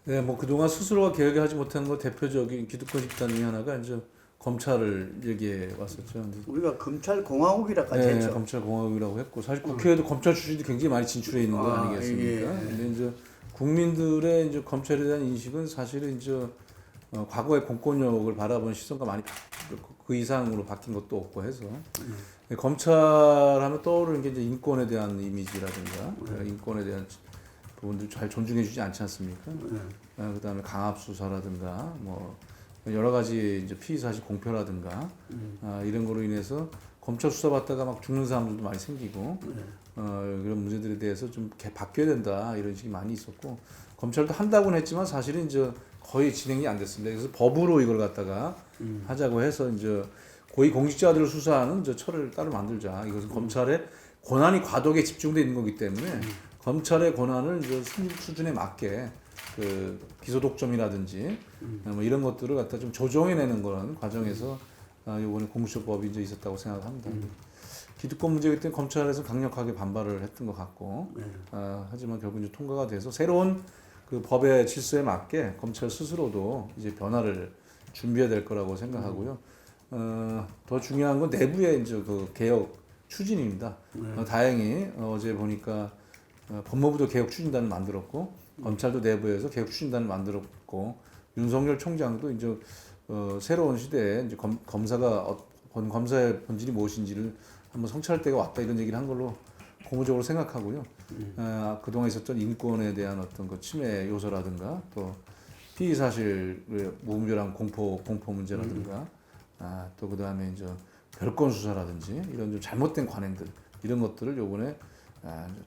네, 뭐 그동안 스스로가 개혁하지 못한 거 대표적인 기득권 집단 중에 하나가 이제 검찰을 얘기해 왔었죠. 근데 우리가 검찰 공화국이라까지 네, 했죠. 검찰 공화국이라고 했고 사실 국회에도 검찰 출신이 굉장히 많이 진출해 있는 거 아니겠습니까? 예. 근데 이제 국민들의 이제 검찰에 대한 인식은 사실은 이제 과거의 공권력을 바라보는 시선과 많이 그 이상으로 바뀐 것도 없고 해서 검찰하면 떠오르는 게 이제 인권에 대한 이미지라든가 인권에 대한 부분들 잘 존중해주지 않지 않습니까? 그다음에 강압 수사라든가 뭐 여러 가지 이제 피의 사실 공표라든가 이런 거로 인해서 검찰 수사 받다가 막 죽는 사람들도 많이 생기고 이런 문제들에 대해서 좀 바뀌어야 된다 이런 식이 많이 있었고 검찰도 한다고는 했지만 사실은 이제 거의 진행이 안 됐습니다. 그래서 법으로 이걸 갖다가 하자고 해서 이제 고위 공직자들을 수사하는 이제 처를 따로 만들자. 이것은 검찰의 권한이 과도하게 집중되어 있는 거기 때문에 검찰의 권한을 이제 수준에 맞게 그 기소 독점이라든지 뭐 이런 것들을 갖다 좀 조정해내는 그런 과정에서 이번에 공수처법이 이제 있었다고 생각합니다. 기득권 문제이기 때문에 검찰에서 강력하게 반발을 했던 것 같고 하지만 결국 이제 통과가 돼서 새로운 그 법의 질서에 맞게 검찰 스스로도 이제 변화를 준비해야 될 거라고 생각하고요. 더 중요한 건 내부의 이제 그 개혁 추진입니다. 다행히 어제 보니까 법무부도 개혁 추진단을 만들었고 검찰도 내부에서 개혁 추진단을 만들었고 윤석열 총장도 이제 새로운 시대에 이제 검사가 검사의 본질이 무엇인지를 한번 성찰할 때가 왔다 이런 얘기를 한 걸로 고무적으로 생각하고요. 그동안 있었던 인권에 대한 어떤 그 침해 요소라든가 또 피의 사실의 무분별한 공포 문제라든가 또 그다음에 이제 별건 수사라든지 이런 좀 잘못된 관행들 이런 것들을 요번에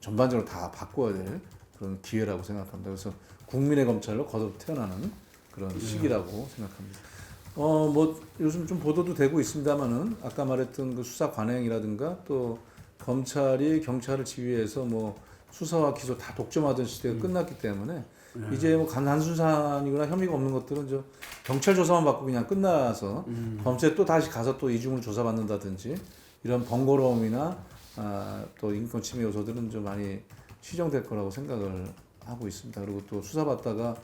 전반적으로 다 바꿔야 될 그런 기회라고 생각합니다. 그래서 국민의 검찰로 거듭 태어나는 그런 시기라고 생각합니다. 뭐 요즘 좀 보도도 되고 있습니다만은 아까 말했던 그 수사 관행이라든가 또 검찰이 경찰을 지휘해서 뭐 수사와 기소 다 독점하던 시대가 끝났기 때문에 이제 뭐 단순사안이거나 혐의가 없는 것들은 저 경찰 조사만 받고 그냥 끝나서 범죄 또 다시 가서 또 이중으로 조사받는다든지 이런 번거로움이나 또 인권 침해 요소들은 좀 많이 시정될 거라고 생각을 하고 있습니다. 그리고 또 수사받다가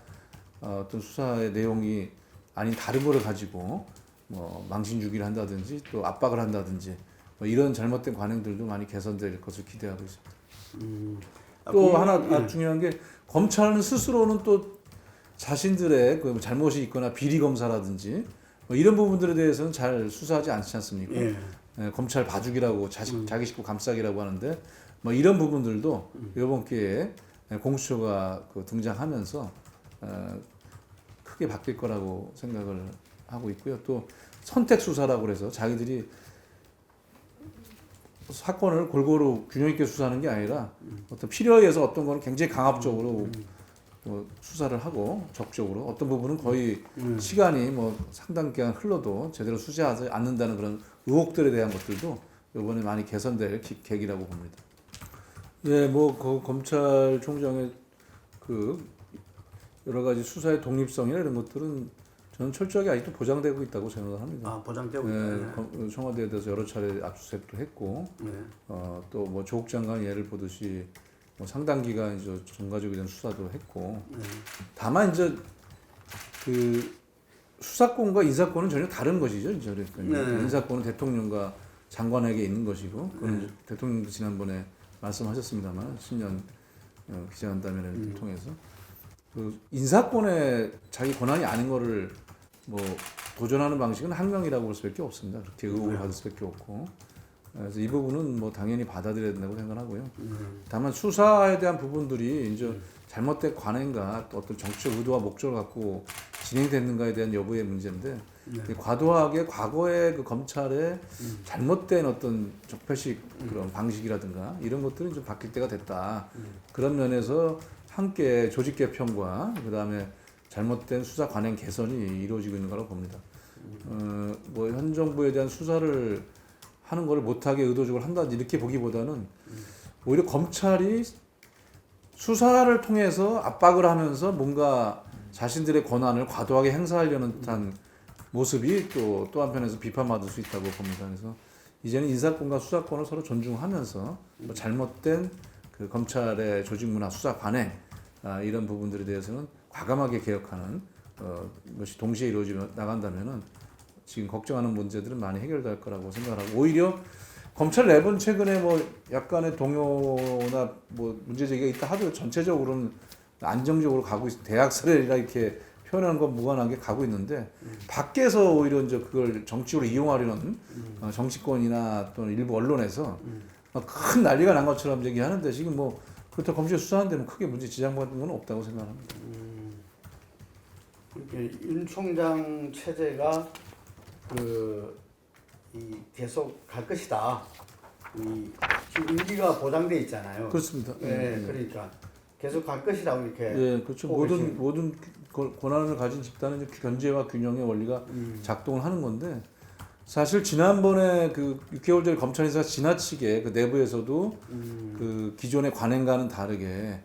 어떤 수사의 내용이 아닌 다른 거를 가지고 뭐 망신 주기를 한다든지 또 압박을 한다든지 뭐 이런 잘못된 관행들도 많이 개선될 것을 기대하고 있습니다. 또 하나 중요한 게 검찰은 스스로는 또 자신들의 그 잘못이 있거나 비리 검사라든지 뭐 이런 부분들에 대해서는 잘 수사하지 않지 않습니까? 검찰 봐주기라고 자기 식구 감싸기라고 하는데 뭐 이런 부분들도 이번 기회에 공수처가 그 등장하면서 크게 바뀔 거라고 생각을 하고 있고요. 또 선택 수사라고 그래서 자기들이 사건을 골고루 균형 있게 수사하는 게 아니라 어떤 필요에 의해서 어떤 거는 굉장히 강압적으로 뭐 수사를 하고 적극적으로 어떤 부분은 거의 시간이 뭐 상당 기간 흘러도 제대로 수사하지 않는다는 그런 의혹들에 대한 것들도 이번에 많이 개선될 계기라고 봅니다. 네, 뭐 그 검찰총장의 그 여러 가지 수사의 독립성이나 이런 것들은 저는 철저하게 아직도 보장되고 있다고 생각합니다. 보장되고 네, 청와대에 대해서 여러 차례 압수수색도 했고, 또 뭐 조국 장관 예를 보듯이 뭐 상당 기간 이제 전가적에 대한 수사도 했고, 다만 이제 그 수사권과 인사권은 전혀 다른 것이죠. 이제 그러니까 인사권은 대통령과 장관에게 있는 것이고, 그건 이제 대통령도 지난번에 말씀하셨습니다만 신년 기자간담회를 통해서 그 인사권에 자기 권한이 아닌 거를 뭐 도전하는 방식은 항명이라고 볼 수밖에 없습니다. 그렇게 의혹을 받을 수밖에 없고 그래서 이 부분은 뭐 당연히 받아들여야 된다고 생각하고요. 다만 수사에 대한 부분들이 이제 잘못된 관행과 또 어떤 정치적 의도와 목적을 갖고 진행됐는가에 대한 여부의 문제인데 과도하게 과거의 그 검찰의 잘못된 어떤 적폐식 그런 방식이라든가 이런 것들은 좀 바뀔 때가 됐다. 그런 면에서 함께 조직 개편과 그다음에 잘못된 수사 관행 개선이 이루어지고 있는 거라고 봅니다. 뭐 현 정부에 대한 수사를 하는 거를 못하게 의도적으로 한다 이렇게 보기보다는 오히려 검찰이 수사를 통해서 압박을 하면서 뭔가 자신들의 권한을 과도하게 행사하려는 듯한 모습이 또 한편에서 비판받을 수 있다고 봅니다. 그래서 이제는 인사권과 수사권을 서로 존중하면서 뭐 잘못된 그 검찰의 조직 문화, 수사 관행 이런 부분들에 대해서는 과감하게 개혁하는 것이 동시에 이루어져 나간다면은 지금 걱정하는 문제들은 많이 해결될 거라고 생각하고 오히려 검찰 내부는 최근에 뭐 약간의 동요나 뭐 문제 제기가 있다 하도 전체적으로는 안정적으로 가고 있어. 대학 사례라 이렇게 표현하는 건 무관하게 가고 있는데 밖에서 오히려 이제 그걸 정치적으로 이용하려는 정치권이나 또는 일부 언론에서 큰 난리가 난 것처럼 얘기하는데 지금 뭐 그렇다고 검찰 수사하는데 뭐 크게 문제 지장받는 건 없다고 생각합니다. 윤 총장 체제가 계속 갈 것이다. 지금 임기가 보장돼 있잖아요. 그렇습니다. 네, 그러니까 계속 갈 것이라고 이렇게. 네, 그렇죠. 모든 권한을 가진 집단은 이제 견제와 균형의 원리가 작동을 하는 건데 사실 지난번에 그 6개월 전에 검찰 인사가 지나치게 그 내부에서도 그 기존의 관행과는 다르게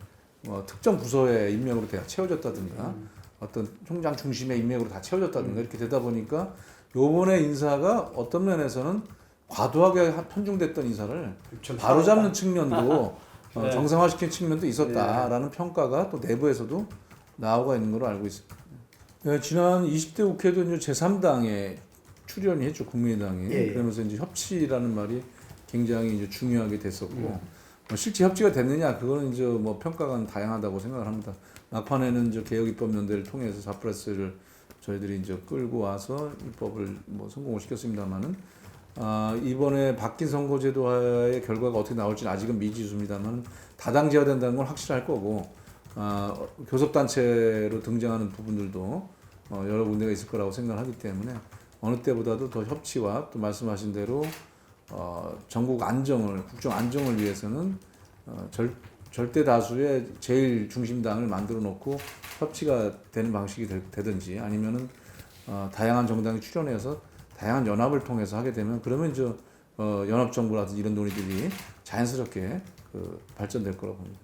특정 부서의 인맥으로 다 채워졌다든가 어떤 총장 중심의 인맥으로 다 채워졌다든가 이렇게 되다 보니까 요번에 인사가 어떤 면에서는 과도하게 편중됐던 인사를 바로잡는 측면도 네. 정상화시킨 측면도 있었다라는 평가가 또 내부에서도 나오고 있는 걸로 알고 있습니다. 네, 지난 20대 국회도 이제 제3당에 출연이 했죠, 국민의당이. 예. 그러면서 이제 협치라는 말이 굉장히 이제 중요하게 됐었고, 뭐 실제 협치가 됐느냐, 그거는 이제 뭐 평가가 다양하다고 생각을 합니다. 막판에는 이제 개혁입법연대를 통해서 4+1을 저희들이 이제 끌고 와서 입법을 뭐 성공을 시켰습니다만은, 이번에 바뀐 선거제도의 결과가 어떻게 나올지는 아직은 미지수입니다만 다당제가 된다는 건 확실할 거고, 교섭단체로 등장하는 부분들도 여러 군데가 있을 거라고 생각하기 때문에 어느 때보다도 더 협치와 또 말씀하신 대로 전국 안정을, 국정 안정을 위해서는 절대 다수의 제일 중심당을 만들어 놓고 협치가 되는 방식이 되든지 아니면은 다양한 정당이 출연해서 다양한 연합을 통해서 하게 되면 그러면 이제 연합정부라든지 이런 논의들이 자연스럽게 발전될 거라고 봅니다.